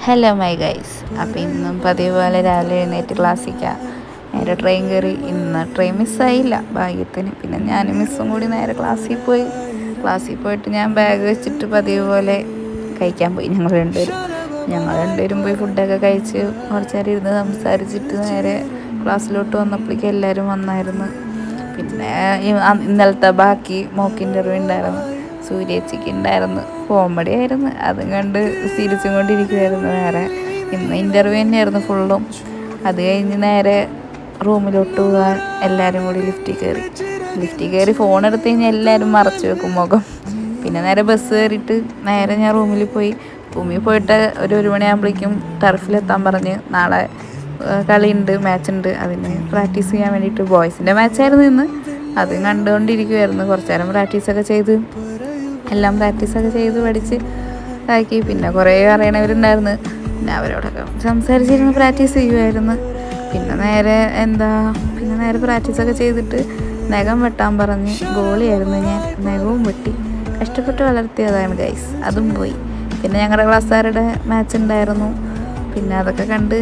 Hello my guys. അപ്പോൾ ഇന്നും പതിവ് പോലെ രാവിലെ എഴുന്നേറ്റ് ക്ലാസ്സിക്കാം. നേരെ ട്രെയിൻ കയറി. ഇന്ന് ട്രെയിൻ മിസ്സായില്ല ഭാഗ്യത്തിന്. പിന്നെ ഞാനും മിസ്സും കൂടി നേരെ ക്ലാസ്സിൽ പോയി. ക്ലാസ്സിൽ പോയിട്ട് ഞാൻ ബാഗ് വെച്ചിട്ട് പതിവ് പോലെ കഴിക്കാൻ പോയി. ഞങ്ങൾ രണ്ടുപേരും പോയി ഫുഡൊക്കെ കഴിച്ച് കുറച്ച് നേരം ഇരുന്ന് സംസാരിച്ചിട്ട് നേരെ ക്ലാസ്സിലോട്ട് വന്നപ്പോഴേക്കും എല്ലാവരും വന്നായിരുന്നു. പിന്നെ ഇന്നലത്തെ ബാക്കി മോക്ക് ഇൻ്റർവ്യൂ ഉണ്ടായിരുന്നു. സൂര്യേച്ചിക്ക് ഉണ്ടായിരുന്നു. കോമഡി ആയിരുന്നു. അതും കണ്ട് ചിരിച്ചും കൊണ്ടിരിക്കുമായിരുന്നു. നേരെ ഇന്ന് ഇൻ്റർവ്യൂ തന്നെയായിരുന്നു ഫുള്ളും. അത് കഴിഞ്ഞ് നേരെ റൂമിലോട്ട് പോകാൻ എല്ലാവരും കൂടി ലിഫ്റ്റിൽ കയറി ഫോൺ എടുത്ത് കഴിഞ്ഞാൽ എല്ലാവരും മറച്ചു വെക്കും മുഖം. പിന്നെ നേരെ ബസ് കയറിയിട്ട് നേരെ ഞാൻ റൂമിൽ പോയിട്ട് ഒരു മണിയാകുമ്പോഴേക്കും ടർഫിലെത്താൻ പറഞ്ഞ് നാളെ കളിയുണ്ട്, മാച്ചുണ്ട്. അതിന് പ്രാക്ടീസ് ചെയ്യാൻ വേണ്ടിയിട്ട് ബോയ്സിൻ്റെ മാച്ചായിരുന്നു ഇന്ന്. അതും കണ്ടുകൊണ്ടിരിക്കുമായിരുന്നു. കുറച്ച് നേരം പ്രാക്ടീസൊക്കെ ചെയ്ത് പഠിച്ച് ആക്കി. പിന്നെ കുറേ അറിയണവരുണ്ടായിരുന്നു. പിന്നെ അവരോടൊക്കെ സംസാരിച്ചിരുന്ന് പ്രാക്ടീസ് ചെയ്യുമായിരുന്നു. പിന്നെ നേരെ പ്രാക്ടീസൊക്കെ ചെയ്തിട്ട് നഖം വെട്ടാൻ പറഞ്ഞ് ഗോളിയായിരുന്നു ഞാൻ. നഖവും വെട്ടി കഷ്ടപ്പെട്ട് വളർത്തിയതാണ് ഗൈസ്. അതും പോയി. പിന്നെ ഞങ്ങളുടെ ക്ലാസ്സുകാരുടെ മാച്ച് ഉണ്ടായിരുന്നു. പിന്നെ അതൊക്കെ കണ്ട്